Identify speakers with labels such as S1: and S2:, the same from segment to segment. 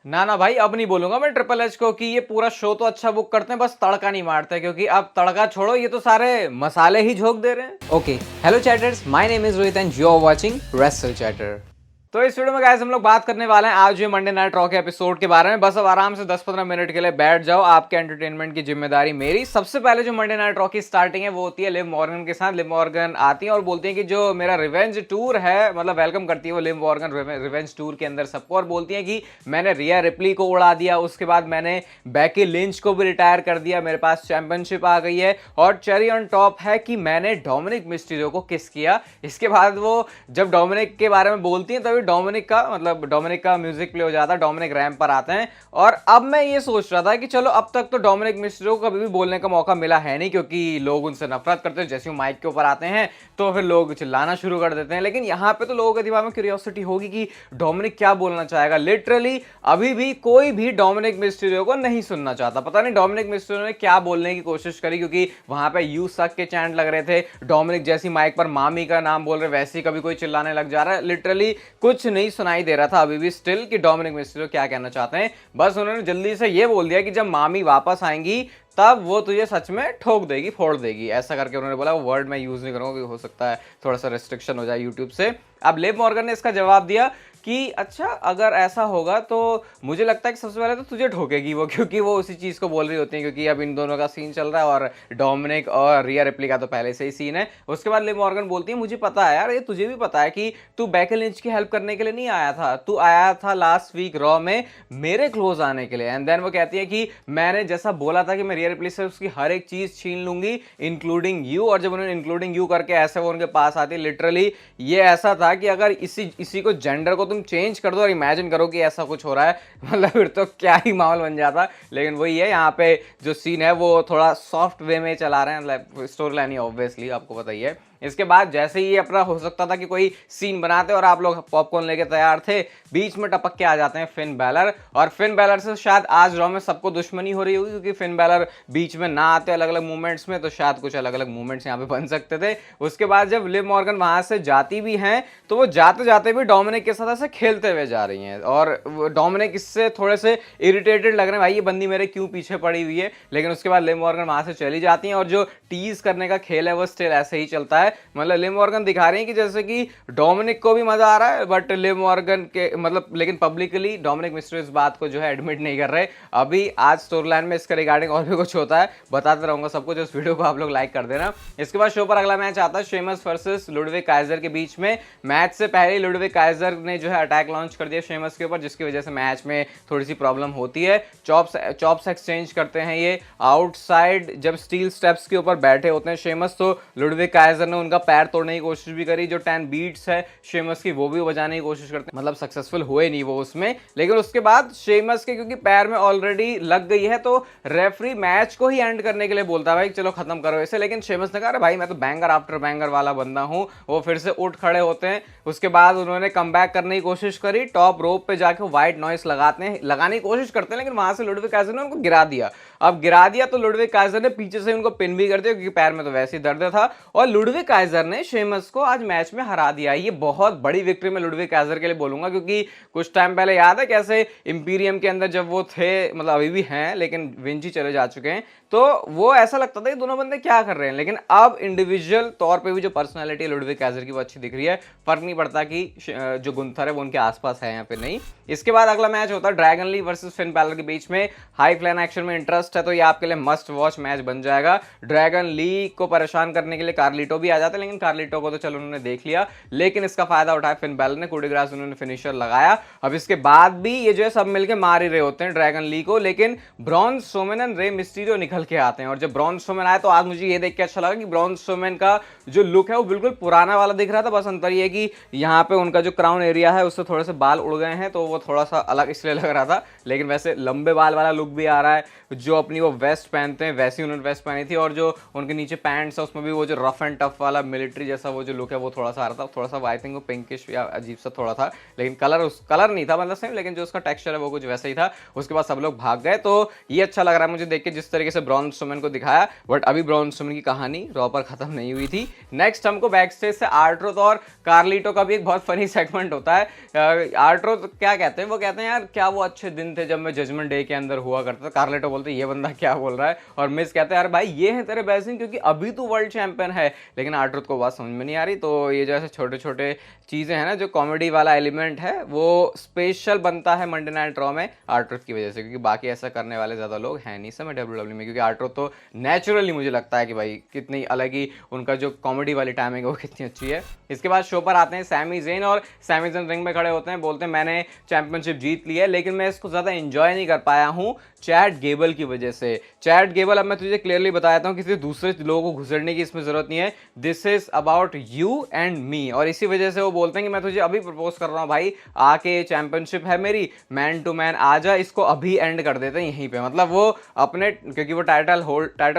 S1: ना ना भाई, अब नहीं बोलूंगा मैं ट्रिपल एच को कि ये पूरा शो तो अच्छा बुक करते हैं, बस तड़का नहीं मारते, क्योंकि अब तड़का छोड़ो, ये तो सारे मसाले ही झोंक दे रहे हैं।
S2: Okay, hello chatters, my name is Rohit and you are watching Wrestle Chatter.
S1: तो इस वीडियो में गाइस हम लोग बात करने वाले हैं आज ये मंडे नाइट रॉ के एपिसोड के बारे में। बस अब आराम से 10-15 मिनट के लिए बैठ जाओ, आपके एंटरटेनमेंट की जिम्मेदारी मेरी। सबसे पहले जो मंडे नाइट रॉ की स्टार्टिंग है वो होती है लिव मॉर्गन के साथ। लिव मॉर्गन आती है और बोलती है कि जो मेरा रिवेंज टूर है, मतलब वेलकम करती है वो लिव मॉर्गन रिवेंज टूर के अंदर सबको, और बोलती है कि मैंने रिया रिप्ली को उड़ा दिया, उसके बाद मैंने बैकी लिंच को भी रिटायर कर दिया, मेरे पास चैंपियनशिप आ गई है, और चेरी ऑन टॉप है कि मैंने डोमिनिक मिस्टीरियो को किस किया। इसके बाद वो जब डोमिनिक के बारे में बोलती है तभी डोमिनिक का म्यूजिक प्ले हो जाता है, डोमिनिक रैंप पर आते हैं। और अब मैं ये सोच रहा था कि चलो अब तक तो डोमिनिक मिस्टीरियो को कभी भी बोलने का मौका मिला है नहीं, क्योंकि लोग उनसे नफरत करते हैं। जैसे वो माइक के ऊपर आते हैं तो फिर लोग चिल्लाना शुरू कर देते हैं, लेकिन यहां पे तो लोगों के दिमाग में क्यूरियोसिटी होगी कि डोमिनिक क्या बोलना चाहेगा। लिटरली अभी भी कोई भी डोमिनिक मिस्टीरियो को नहीं सुनना चाहता। पता नहीं डोमिनिक मिस्टीरियो ने क्या बोलने की कोशिश करी, क्योंकि वहां पे यू सक के चैंट लग रहे थे। डोमिनिक जैसी माइक पर मामी का नाम बोल रहे, वैसे ही कभी कोई चिल्लाने लग जा रहा है। लिटरली कुछ नहीं सुनाई दे रहा था अभी भी स्टिल कि डोमिनिक मिस्टीरियो क्या कहना चाहते हैं। बस उन्होंने जल्दी से ये बोल दिया कि जब मामी वापस आएंगी तब वो तुझे सच में ठोक देगी, फोड़ देगी, ऐसा करके उन्होंने बोला। वो वर्ड मैं यूज नहीं करूंगा, हो सकता है थोड़ा सा रेस्ट्रिक्शन हो जाए यूट्यूब से। अब लिव मॉर्गन ने इसका जवाब दिया कि अच्छा अगर ऐसा होगा तो मुझे लगता है कि सबसे पहले तो तुझे ठोकेगी वो, क्योंकि वो उसी चीज़ को बोल रही होती है, क्योंकि अब इन दोनों का सीन चल रहा है और डोमिनिक और रिया रिप्ली का तो पहले से ही सीन है। उसके बाद लिव मॉर्गन बोलती है मुझे पता है यार, ये तुझे भी पता है कि तू बेकी लिंच की हेल्प करने के लिए नहीं आया था, तू आया था लास्ट वीक रॉ में मेरे क्लोज आने के लिए। एंड देन वो कहती है कि मैंने जैसा बोला था कि मैं रिया रिप्ली से उसकी हर एक चीज़ छीन लूंगी इंक्लूडिंग यू, और जब उन्होंने इंक्लूडिंग यू करके ऐसे वो उनके पास आती, लिटरली ये ऐसा था कि अगर इसी को जेंडर को तुम चेंज कर दो और इमेजिन करो कि ऐसा कुछ हो रहा है, मतलब फिर तो क्या ही माहौल बन जाता। लेकिन वही है, यहाँ पे जो सीन है वो थोड़ा सॉफ्ट वे में चला रहे हैं, मतलब स्टोरी लाइन ही ऑब्वियसली आपको पता ही है। इसके बाद जैसे ही अपना हो सकता था कि कोई सीन बनाते और आप लोग पॉपकॉर्न लेके तैयार थे, बीच में टपक के आ जाते हैं फिन बैलर। और फिन बैलर से शायद आज रॉ में सबको दुश्मनी हो रही होगी, क्योंकि फिन बैलर बीच में ना आते अलग अलग मूवमेंट्स में, तो शायद कुछ अलग अलग मूवमेंट्स यहाँ पे बन सकते थे। उसके बाद जब लिव मॉर्गन वहां से जाती भी हैं तो वो जाते जाते भी डोमिनिक के साथ ऐसे खेलते हुए जा रही हैं, और डोमिनिक इससे थोड़े से इरिटेटेड लग रहे हैं, भाई ये बंदी मेरे क्यों पीछे पड़ी हुई है। लेकिन उसके बाद लिव मॉर्गन वहां से चली जाती हैं और जो टीज करने का खेल है वो स्टिल ऐसे ही चलता है। मतलब लिव मॉर्गन दिखा रही है कि जैसे कि डोमिनिक को भी मजा आ रहा है, बट लिव मॉर्गन के मतलब लेकिन पब्लिकली डोमिनिक मिस्टीरियो इस बात को जो है एडमिट नहीं कर रहे। अभी आज स्टोरी लाइन में इसके रिगार्डिंग और भी कुछ होता है, बताते रहूंगा सब कुछ। उस वीडियो को आप लोग लाइक कर देना। इसके बाद शो पर अगला मैच आता है शेमस वर्सेस लुडविग काइजर के बीच में। मैच से पहले लुडविग काइजर ने जो है अटैक लॉन्च कर दिया शेमस के ऊपर, जिसकी वजह से मैच में थोड़ी सी प्रॉब्लम होती है। चॉप्स एक्सचेंज करते हैं ये आउटसाइड, जब स्टील स्टेप्स के ऊपर बैठे होते हैं शेमस, तो लुडविग काइजर ने उनका पैर तोड़ने की कोशिश भी करी। जो 10 बीट्स है शेमस की वो भी बजाने की कोशिश करते हैं, मतलब सक्सेसफुल हुए नहीं वो उसमें। लेकिन उसके बाद शेमस के क्योंकि पैर में ऑलरेडी लग गई है तो रेफरी मैच को ही एंड करने के लिए बोलता है भाई चलो खत्म करो इसे। लेकिन शेमस ने कहा अरे भाई मैं तो बैंगर आफ्टर बैंगर वाला बंदा हूं। वो फिर से उठ खड़े होते हैं। उसके बाद उन्होंने कम बैक करने की कोशिश करी, टॉप रोप पे जाके व्हाइट नॉइस लगाने की कोशिश करते हैं, लेकिन वहां से लुडविग काइजर ने उनको गिरा दिया। अब गिरा दिया तो लुडविग काइजर ने पीछे से उनको पिन भी कर दिया, क्योंकि पैर में तो वैसे ही दर्द था, और लुडविग काइजर ने शेमस को आज मैच में हरा दिया। ये बहुत बड़ी विक्ट्री मैं लुडविग काइजर के लिए बोलूंगा, क्योंकि कुछ टाइम पहले याद है कैसे इंपीरियम के अंदर जब वो थे, मतलब अभी भी हैं लेकिन विंची चले जा चुके हैं, तो वो ऐसा लगता था कि दोनों बंदे क्या कर रहे हैं। लेकिन अब इंडिविजुअल तौर पे भी जो पर्सनालिटी है लुडविग काइजर की वो अच्छी दिख रही है। फर्क नहीं पड़ता कि जो गुंथर है वो उनके आसपास है या फिर नहीं। इसके बाद अगला मैच होता है Dragon Lee versus Finn Balor के बीच में। हाई फ्लाइन एक्शन में इंटरेस्ट है तो ये आपके लिए मस्ट वॉच मैच बन जाएगा। ड्रैगन ली को परेशान करने के लिए कार्लिटो भी आ जाता है, लेकिन कार्लिटो को तो चलो उन्होंने देख लिया, लेकिन इसका फायदा उठाया फिन बैलर ने, कुडिग्रास उन्होंने फिनिशर लगाया। अब इसके बाद भी ये जो है सब मिलकर मार ही रहे होते हैं ड्रैगन ली को, लेकिन Braun Strowman and Rey Mysterio निकल के आते हैं। और जब ब्रॉन स्ट्रोमैन आया तो आज मुझे ये देख के अच्छा लगा कि ब्रॉन स्ट्रोमैन का जो लुक है वो बिल्कुल पुराना वाला दिख रहा था। बस अंतर ये कि यहाँ पे उनका जो क्राउन एरिया है उससे थोड़े से बाल उड़ गए हैं, तो वो थोड़ा सा अलग इसलिए लग रहा था। लेकिन वैसे लंबे बाल वाला लुक भी आ रहा है। जो अपनी वो वेस्ट पहनते हैं वैसी उन्होंने वेस्ट पहनी थी, और जो उनके नीचे पैंट्स है उसमें भी वो जो रफ एंड टफ वाला मिलिट्री जैसा वो जो लुक है वो थोड़ा सा आ रहा था, थोड़ा सा आई थिंक वो पिंकिश या अजीब सा थोड़ा था, लेकिन कलर नहीं था मतलब सेम, लेकिन जो उसका टेक्सचर है वो कुछ वैसा ही था। उसके बाद सब लोग भाग गए, तो ये अच्छा लग रहा है मुझे देख के जिस तरीके से ब्रॉन स्ट्रोमैन को दिखाया। बट अभी ब्रॉन स्ट्रोमैन की कहानी रॉ पर खत्म नहीं हुई थी। नेक्स्ट हमको बैक स्टेज से आर्ट्रुथ और कार्लिटो का भी एक बहुत फनी सेगमेंट होता है। आर्ट्रुथ क्या कहते हैं, वो कहते हैं यार क्या वो अच्छे दिन थे जब मैं जजमेंट डे के अंदर हुआ करता था। कार्लिटो बोलते ये बंदा क्या बोल रहा है, और मिस कहते हैं यार भाई ये है तेरे बेसिंग क्योंकि अभी तू वर्ल्ड चैंपियन है। लेकिन आर्ट्रुथ को बात समझ में नहीं आ रही। तो ये जैसे छोटे छोटे चीज़ें हैं ना, जो कॉमेडी वाला एलिमेंट है वो स्पेशल बनता है मंडे नाइट रॉ में आर्ट्रुथ की वजह से, क्योंकि बाकी ऐसा करने वाले ज़्यादा लोग हैं नहीं समय WWE में। क्योंकि आर्ट्रुथ तो नेचुरली मुझे लगता है कि भाई कितनी अलग ही उनका जो कॉमेडी वाली टाइमिंग है वो कितनी अच्छी है। इसके बाद शो पर आते हैं सैमी ज़ेन, और सैमी ज़ेन रिंग में खड़े होते हैं, बोलते हैं मैंने चैंपियनशिप जीत ली है लेकिन मैं इसको ज़्यादा इंजॉय नहीं कर पाया हूँ चैट गेबल की वजह से। चैट गेबल, अब मैं तुझे क्लियरली बता देता हूँ, किसी दूसरे लोगों को घुसड़ने की इसमें ज़रूरत नहीं है। This is about you and me. और इसी वजह से वो बोलते हैं कि मैं तुझे अभी प्रपोज कर रहा हूँ भाई, आके चैंपियनशिप है मेरी, मैन टू मैन आ जा, इसको अभी एंड कर देते हैं यहीं पे। मतलब वो अपने, क्योंकि वो टाइटल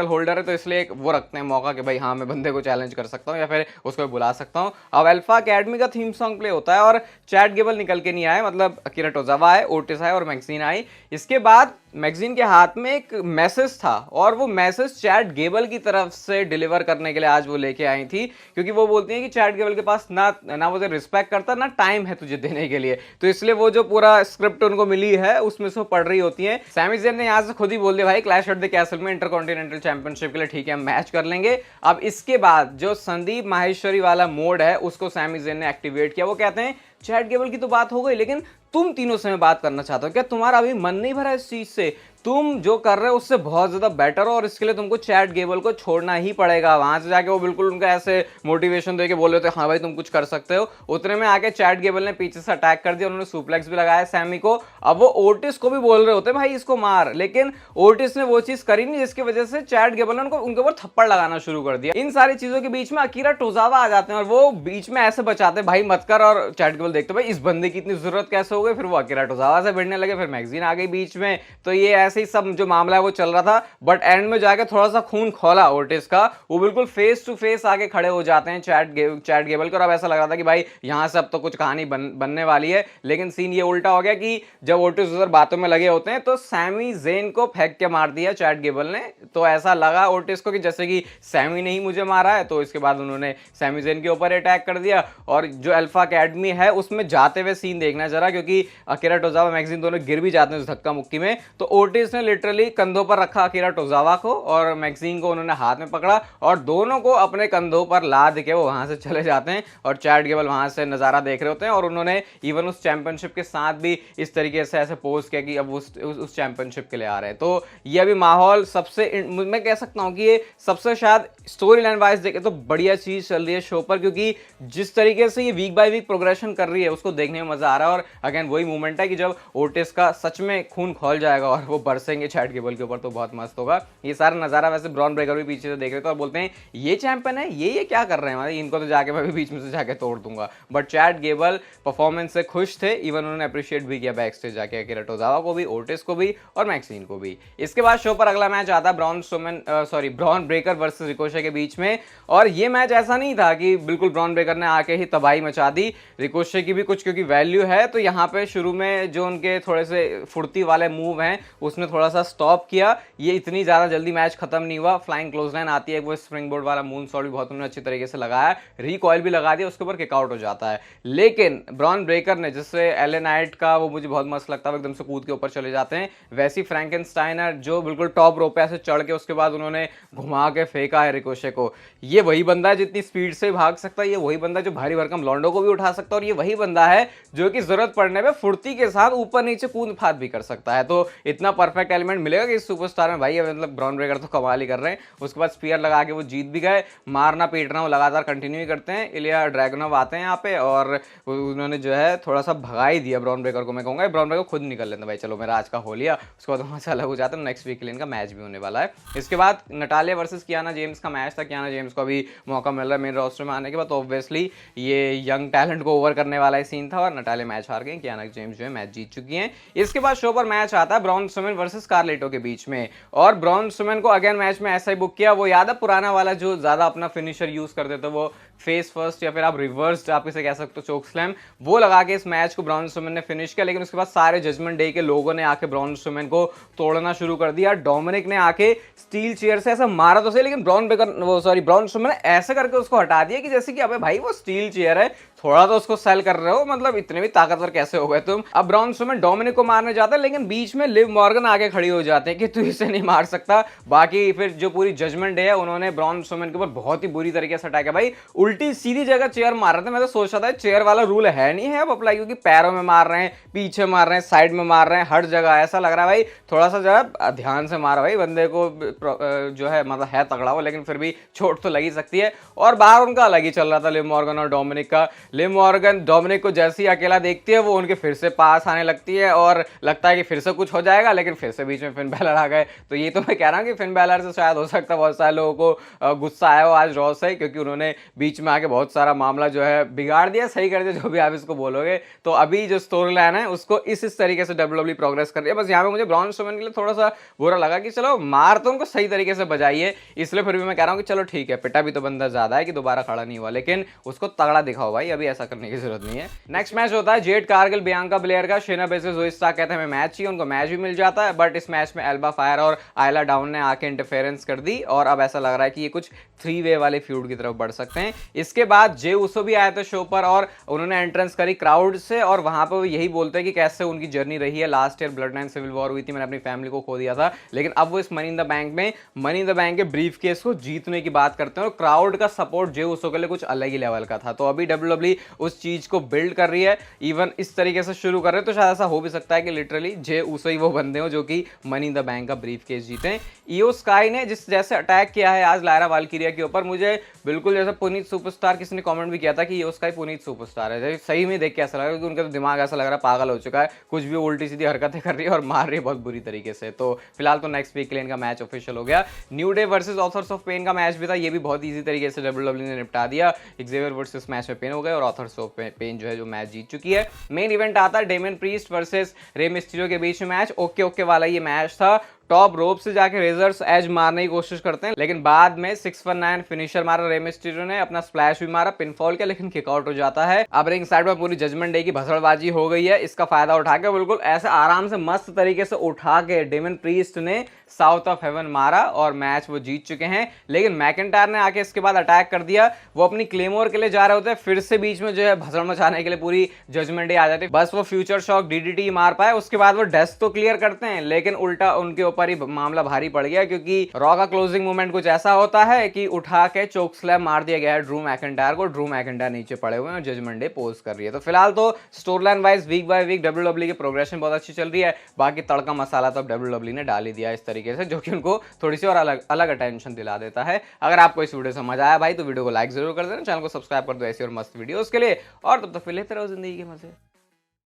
S1: होल्डर है तो इसलिए वो रखते हैं मौका कि भाई हाँ मैं बंदे को चैलेंज कर सकता हूँ या फिर उसको बुला सकता हूँ। अब अल्फा अकेडमी का थीम सॉन्ग प्ले होता है और चैट गेबल निकल के नहीं आए, मतलब अकीरा टोजावा आए, ओटिस आए और मैक्सिन आई। इसके बाद मैगजीन के हाथ में एक मैसेज था और वो मैसेज चैट गेबल की तरफ से डिलीवर करने के लिए आज वो लेके आई थी, क्योंकि वो बोलती है कि चैट गेबल के पास ना वो रिस्पेक्ट करता ना टाइम है तुझे देने के लिए। तो इसलिए वो जो पूरा स्क्रिप्ट उनको मिली है उसमें से वो पढ़ रही होती है। सैमी ज़ेन ने यहाँ से खुद ही बोल दिया भाई क्लैश एट द कैसल में इंटरकॉन्टिनेंटल चैंपियनशिप के लिए ठीक है हम मैच कर लेंगे। अब इसके बाद जो संदीप माहेश्वरी वाला मोड है उसको सैमी ज़ेन ने एक्टिवेट किया। वो कहते हैं चैट गेबल की तो बात हो गई लेकिन तुम तीनों से मैं बात करना चाहता हूं, क्या तुम्हारा अभी मन नहीं भरा इस चीज से? तुम जो कर रहे हो उससे बहुत ज्यादा बेटर हो और इसके लिए तुमको चैट गेबल को छोड़ना ही पड़ेगा। वहां से जाके वो बिल्कुल उनका ऐसे मोटिवेशन देके बोल रहे थे हाँ भाई तुम कुछ कर सकते हो। उतने में आके चैट गेबल ने पीछे से अटैक कर दिया, उन्होंने सुप्लेक्स भी लगाया सैमी को। अब वो ओटिस को भी बोल रहे होते भाई इसको मार, लेकिन ओटिस ने वो चीज करी नहीं, जिसकी वजह से चैट गेबल ने उनके ऊपर थप्पड़ लगाना शुरू कर दिया। इन सारी चीजों के बीच में अकीरा टोजावा आ जाते हैं और वो बीच में ऐसे बचाते भाई मत कर, और चैट गेबल देखते भाई इस बंदे की इतनी जरूरत कैसे हो गई। फिर वो अकीरा टोजावा से भिड़ने लगे, फिर मैगजीन आ गई बीच में। तो ये ऐसे ही सब जो मामला है वो चल रहा था, बट एंड में जाके थोड़ा सा खून खोला ओटिस का, वो बिल्कुल फेस टू फेस आके खड़े हो जाते हैं चैट गेबल को। और अब ऐसा लग रहा था कि भाई यहां से अब तो कुछ कहानी बनने वाली है, लेकिन सीन ये उल्टा हो गया कि जब ओटिस उधर बातों में लगे होते हैं तो सैमी ज़ेन को फेंक के मार दिया चैट गेबल ने। तो ऐसा लगा ओटिस को कि जैसे कि सैमी ने ही मुझे मारा है। तो इसके बाद उन्होंने सैमी ज़ेन के ऊपर अटैक कर दिया। और जो अल्फा अकेडमी है उसमें जाते हुए सीन देखना जरा, क्योंकि अकीरा टोजावा मैगजीन दोनों गिर भी जाते हैं उस धक्का मुक्की में। तो ओटिस ने लिटरली कंधों पर रखा अकीरा टोजावा को और मैगजीन को उन्होंने हाथ में पकड़ा और दोनों को अपने कंधों पर लाद के वो वहां से चले जाते हैं। और चैट गेबल वहां से नजारा देख रहे होते हैं और उन्होंने इवन उस चैंपियनशिप के साथ भी इस तरीके से ऐसे पोज किया कि अब उस चैंपियनशिप के लिए आ रहे हैं। तो ये अभी माहौल सबसे, मैं कह सकता हूँ कि ये सबसे शायद स्टोरी लाइन वाइज देखे तो बढ़िया चीज चल रही है शो पर, क्योंकि जिस तरीके से ये वीक बाय वीक प्रोग्रेशन कर रही है उसको देखने में मजा आ रहा है। और अगेन वही मूवमेंट है कि जब ओटिस का सच में खून खोल जाएगा और वो बरसेंगे चैट गेबल के ऊपर तो बहुत मस्त होगा। ये सारा नजारा वैसे ब्रॉन ब्रेकर भी पीछे से देख रहे थे और बोलते हैं ये चैंपियन है, ये क्या कर रहे हैं भाई, इनको तो जाके मैं भी बीच में से जाके तोड़ दूंगा। बट चैट गेबल परफॉर्मेंस से खुश थे, इवन उन्होंने अप्रिशिएट भी किया बैक स्टेज जाके अकीरा टोजावा को भी, ओटिस को भी और मैक्सिन को भी। इसके बाद शो पर अगला मैच आता है ब्रॉन ब्रेकर वर्सेस रिकोशे के बीच में। और ये मैच ऐसा नहीं था कि बिल्कुल ब्रॉन ब्रेकर ने आके ही तबाही मचा दी, रिकोशे की भी कुछ क्योंकि वैल्यू है। तो यहाँ पे शुरू में जो उनके थोड़े से फुर्ती वाले मूव हैं उसने थोड़ा सा स्टॉप किया। ये इतनी ज़्यादा जल्दी मैच खत्म नहीं हुआ। फ्लाइंग क्लोज लाइन आती है, वो स्प्रिंग बोर्ड वाला मून सॉल्ट भी बहुत उन्होंने अच्छी तरीके से लगाया, रिकॉइल भी लगा दिया, उसके ऊपर किकआउट हो जाता है। लेकिन ब्रॉन ब्रेकर ने, जिससे एले नाइट का वो मुझे बहुत मस्त लगता है, एकदम से कूद के ऊपर चले जाते हैं, वैसी फ्रैंकेनस्टाइनर जो बिल्कुल टॉप रोप पे ऐसे चढ़ के उसके बाद उन्होंने घुमा के फेंका है रिकोशे को। ये वही बंदा है जितनी स्पीड से भाग सकता है, ये वही बंदा जो भारी भरकम लॉन्डो को भी उठा सकता है, और ये वही बंदा है जो कि जरूरत पड़ने पे फुर्ती के साथ ऊपर नीचे कूद फाद भी कर सकता है। तो इतना परफेक्ट एलिमेंट मिलेगा कि इस सुपरस्टार में भाई, मतलब ब्रॉन ब्रेकर तो कमाल ही कर रहे हैं। उसके बाद स्पीयर लगा के वो जीत भी गए, मारना पीटना वो लगातार कंटिन्यू ही करते हैं। इलिया ड्रैगनोव आते हैं यहाँ पे और उन्होंने जो है थोड़ा सा भगा ही दिया ब्रॉन ब्रेकर को। मैं कहूँगा ब्रॉन ब्रेकर खुद निकल लेते भाई, चलो मेरा आज का हो लिया। उसके बाद वहाँ से अलग हो जाता है। नेक्स्ट वीक के लिए इनका मैच भी होने वाला है। इसके बाद नटालिया वर्सेस कियाना जेम्स का मैच था। कियाना जेम्स को अभी मौका मिल रहा है मेन रोस्टर में आने के बाद, तो ऑब्वियसली ये यंग टैलेंट को ओवर करने वाला ही सीन था और नटालिया मैच हार गए। कियाना जेम्स जो है मैच जीत चुकी हैं। इसके बाद शो पर मैच आता है ब्रॉन स्ट्रोमैन वर्सेस कार्लेटो के बीच में। और ब्रॉन स्ट्रोमैन को अगेन मैच में ऐसा ही बुक किया। वो याद है पुराना वाला जो ज्यादा अपना फिनिशर यूज करते थे, वो फेस फर्स्ट या फिर आप रिवर्स्ड आप इसे कह सकते हो चोक स्लैम, वो लगा के इस मैच को ब्रॉन स्ट्रोमैन ने फिनिश किया। लेकिन उसके बाद सारे जजमेंट डे के लोगों ने आके ब्रॉन स्ट्रोमैन को तोड़ना शुरू कर दिया। डोमिनिक ने आके स्टील चेयर से ऐसा मारा तो सही, लेकिन ब्रॉन स्ट्रोमैन ने ऐसे करके उसको हटा दिया कि जैसे कि अबे भाई वो स्टील चेयर है, थोड़ा तो उसको सेल कर रहे हो, मतलब इतने भी ताकतवर कैसे हो गए तुम। अब ब्रॉन स्ट्रोमैन डोमिनिक को मारने जाता है, लेकिन बीच में लिव मॉर्गन आके खड़ी हो जाते हैं कि तू इसे नहीं मार सकता। बाकी फिर जो पूरी जजमेंट डे है उन्होंने ब्रॉन स्ट्रोमैन के ऊपर बहुत ही बुरी तरीके से अटैक है। भाई उल्टी सीधी जगह चेयर मार रहे थे। मैं तो सोच रहा था चेयर वाला रूल है नहीं है अब अप्लाई, क्योंकि पैरों में मार रहे हैं, पीछे मार रहे हैं, साइड में मार रहे हैं, हर जगह ऐसा लग रहा है भाई थोड़ा सा जरा ध्यान से मारा भाई बंदे को, जो है मतलब है तगड़ा हो, लेकिन फिर भी चोट तो लगी सकती है। और बाहर उनका अलग ही चल रहा था लिव मॉर्गन और डोमिनिक का। लिव मॉर्गन डोमिनिक को जैसे ही अकेला देखती है वो उनके फिर से पास आने लगती है और लगता है कि फिर से कुछ हो जाएगा, लेकिन फिर से बीच में फिन बैलर आ गए। तो ये तो मैं कह रहा हूँ कि फिन बैलर से शायद हो सकता है बहुत सारे लोगों को गुस्सा आया हो आज रॉ से, क्योंकि उन्होंने बीच में आके बहुत सारा मामला जो है बिगाड़ दिया, सही कर दिया, जो भी आप इसको बोलोगे। तो अभी जो स्टोरी लाइन है उसको इस तरीके से डब्ल्यूडब्ल्यूई प्रोग्रेस कर रही है। बस यहाँ पे मुझे ब्रॉन स्ट्रोमैन के लिए थोड़ा सा बुरा लगा कि चलो मार तो उनको सही तरीके से बजाइए, इसलिए फिर भी मैं कह रहा हूँ कि चलो ठीक है, पिटा भी तो बंदा ज्यादा है कि दोबारा खड़ा नहीं हुआ, लेकिन उसको तगड़ा दिखाओ भाई, अभी ऐसा करने की जरूरत नहीं है। नेक्स्ट मैच होता है जेड कारगिल बियांका ब्लेयर का। शेना बेसिस जोई स्टार्क कहते हैं हमें मैच चाहिए, उनको मैच भी मिल जाता है, बट इस मैच में एल्बा फायर और आयला डाउन ने आके इंटरफेरेंस कर दी और अब ऐसा लग रहा है कि ये कुछ 3 वे वाले फ्यूड की तरफ बढ़ सकते हैं। इसके बाद जे उसो भी आए थे शो पर और उन्होंने एंट्रेंस करी क्राउड से, और वहां पर वो यही बोलते हैं कि कैसे उनकी जर्नी रही है। Last year Bloodline civil war हुई थी, मैंने अपनी फैमिली को खो दिया था, लेकिन अब वो इस मनी इन द बैंक में मनी इन द बैंक के ब्रीफ केस को जीतने की बात करते हैं। और क्राउड का सपोर्ट जे उसो के लिए कुछ अलग ही लेवल का था। तो अभी डब्ल्यूडब्ल्यूई उस चीज को बिल्ड कर रही है, इवन इस तरीके से शुरू कर रहे हैं, तो शायद ऐसा हो भी सकता है कि लिटरली जे उसो ही वो बंदे हो जो कि मनी इन द बैंक का ब्रीफ केस जीते। ईओ स्काई ने जिस जैसे अटैक किया है आज लायरा वाल्किरिया के ऊपर, मुझे बिल्कुल जैसा पुनीत सुपरस्टार, किसी ने कमेंट भी किया था कि ईओ स्काई पुनीत सुपरस्टार है, सही में देख के ऐसा लगा, क्योंकि उनका तो दिमाग ऐसा लग रहा है पागल हो चुका है, कुछ भी उल्टी सीधी हरकतें कर रही है और मार रही है बहुत बुरी तरीके से। तो फिलहाल तो नेक्स्ट वीक के लिए इनका मैच ऑफिशियल हो गया। New Day versus Authors of Pain का मैच भी था, ये भी बहुत ईजी तरीके से डब्ल्यूडब्ल्यूई ने निपटा दिया। एक्सेवियर वर्सेस मैच में पेन हो गए और ऑथर्स ऑफ पेन जो है जो मैच जीत चुकी है। मेन इवेंट आता है Damien priest versus Rey Mysterio के बीच में मैच। ओके वाला ये मैच था। टॉप रोप से जाके रेजर्स एज मारने की कोशिश करते हैं, लेकिन बाद में 619 फिनिशर मारा रे मिस्टीरियो ने, अपना स्प्लैश भी मारा, पिनफॉल किया, लेकिन किकआउट हो जाता है। अब रिंग साइड में पूरी जजमेंट डे की भसड़बाजी हो गई है। इसका फायदा उठा के बिल्कुल ऐसे आराम से मस्त तरीके से उठा के डेमियन प्रीस्ट ने साउथ ऑफ हेवन मारा और मैच वो जीत चुके हैं। लेकिन मैकिंटायर ने आके इसके बाद अटैक कर दिया। वो अपनी क्लेमोर के लिए जा रहे होते हैं, फिर से बीच में जो है भसड़ मचाने के लिए पूरी जजमेंट डे आ जाती है। बस वो फ्यूचर शॉक डीडीटी मार पाए, उसके बाद वो डेस्क तो क्लियर करते हैं, लेकिन उल्टा उनके ऊपर ही मामला भारी पड़ गया, क्योंकि रॉ का क्लोजिंग मूवमेंट कुछ ऐसा होता है कि उठा के चोक स्लैम मार दिया गया है ड्रू मैकिंटायर को। ड्रू मैकिंटायर नीचे पड़े हुए हैं और जजमेंट डे पोज कर रही है। तो फिलहाल तो storyline wise week by week WWE की प्रोग्रेशन बहुत अच्छी चल रही है। बाकी तड़का मसाला तो अब डब्ल्यूडब्ल्यूई ने डाल ही दिया इस तरीके से, जो कि उनको थोड़ी सी और अलग अटेंशन दिला देता है। अगर आपको इस वीडियो समझ आया भाई तो वीडियो को लाइक जरूर कर देना, चैनल को सब्सक्राइब कर दो ऐसी और मस्त वीडियोस के लिए, और तब तक फिर लेते रहो जिंदगी के मजे।